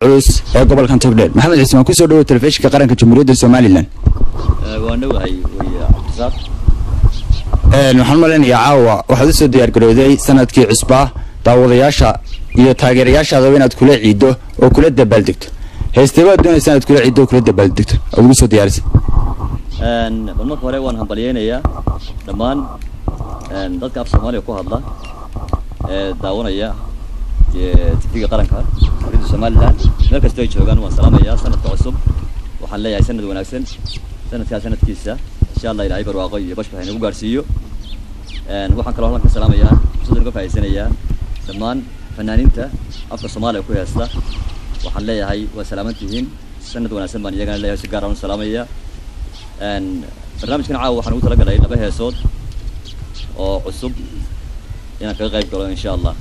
culus ee gobolka Togdheer maxamed cismaan ku soo dhawo telefishinka qaranka Jamhuuriyadda Soomaaliland waan dhawahay Cabdisaaq waxaan maleynayaa caawa waxaad soo diyaar garowday sanadkii cusbaa daawadayaasha iyo taageerayaashaada inaad kula ciido oo kula dabaaldegto heestaba doonaysan inaad kula ciido oo kula dabaaldegto ugu soo diyaarisay marka hore waan hambalyeynaya dhammaan dadka af Soomaaliya ku hadla daawanaya TV qaranka Jamhuuriyadda Soomaaliland meel kasta ay joogaan waan salaamayaa sanadka cusub waxaan leeyahay sanad wanaagsan sanadkiisa insha Allah ilaahay barwaaqo iyo bashbax inuu gaarsiiyo waxaan kala hadlan ka salaamayaa sidoo kale faa'iideynaya dhammaan fanaaniinta afka Soomaaliya ku heesta waxaan leeyahay waa salaamantihiin sanad wanaagsan baan iyagana leeyahay si gaar ah salaamaya barnaamijkan caawa waxaan ugu talagalay laba heesood oo cusub inaan ka qayb galo insha Allah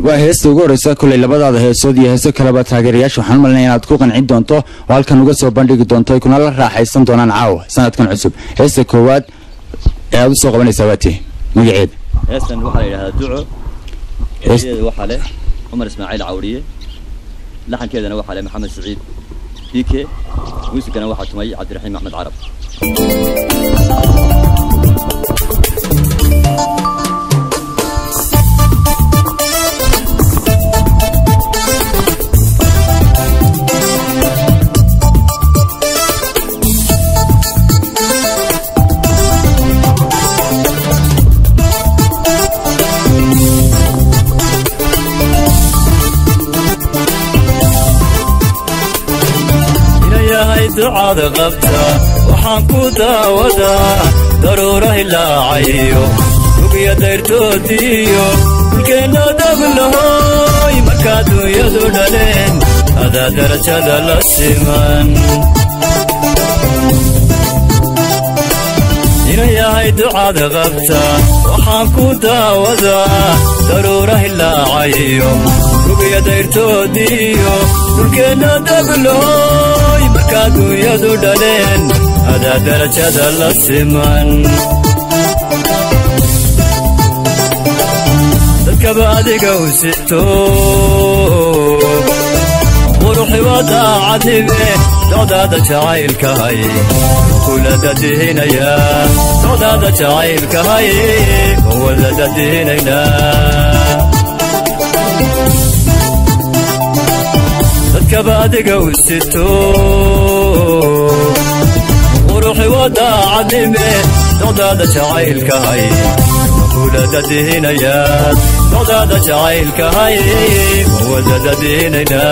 waa heesta ugu horeysa kulay labadaada heesood iyo heeso kaleba taageerayaasha waxaan maleynayaa inaad ku qancin doonto oo halkan uga soo bandhigi doonto ay kuna la raaxaysan doonaan caawa sanadkan cusub heesta koowaad ee aad soo qabanaysaa waati magaceeda heestan waxa la yiraahdaa duco heestada waxa leh Umar Ismaaciil Cawriye laxankeedana waxa leh Maxamed Saciid Dike muusigana waxa tumay Cabdiraxiim Axmed Carab ducada qabta waxaan ku daawadaa daruura ilaacayo rubiya dayrtoodiyo dhulkeena dablahoy markaa dunyadu dhaleen adaa darajada la siman inayahay ducada qabta waxaan ku daawadaa daruura ilaacayo rubiya dayrtoodiyo dhulkeena dablahoy markaa dunyadu dhaleen adaa darajada la siman dadkaba adiga u sito quruxi wadaacadibe docdaada jacaylkahay kula dadihinaya docdaada jacaylkahay wada dadihinayna dadkaba adiga u sito quruxi wadaacadibe docdaada jacaylkahay kula dadihinaya docdaada jacaylkahay wada dadihinayna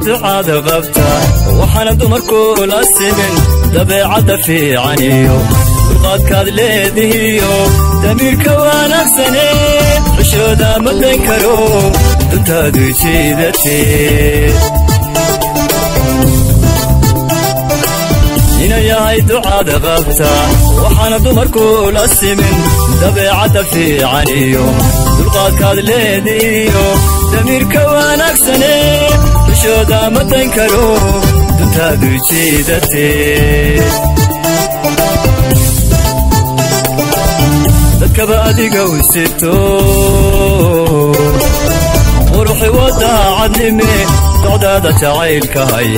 ducada qabta waxaana dumarku la simin dabeecadda fiicaniyo dulqaadkaad leedihiyo damiirka wanaagsane xishooda ma dayn karo duntaadu jiidatee inayahay ducada qabta waxaana dumarku la simin dabeecadda fiicaniyo dulqaadkaad leedihiyo damiirka wanaagsane xishooda ma dayn karo duntaadu jiidatee dadkaba adiga u sito quruxi wadaacadnime docdaada jacaylkahay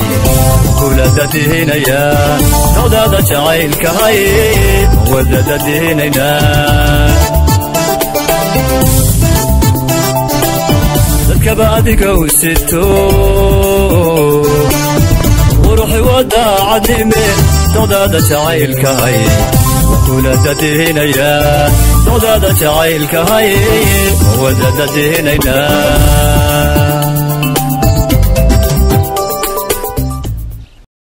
kula dadihinaya docdaada jacaylkahay wada dadihinayna dadkaba adiga u sito quruxi wadaacadnime docdaada jacaylkahay kula dadihinaya docdaada jacaylkahay wada dadihinayna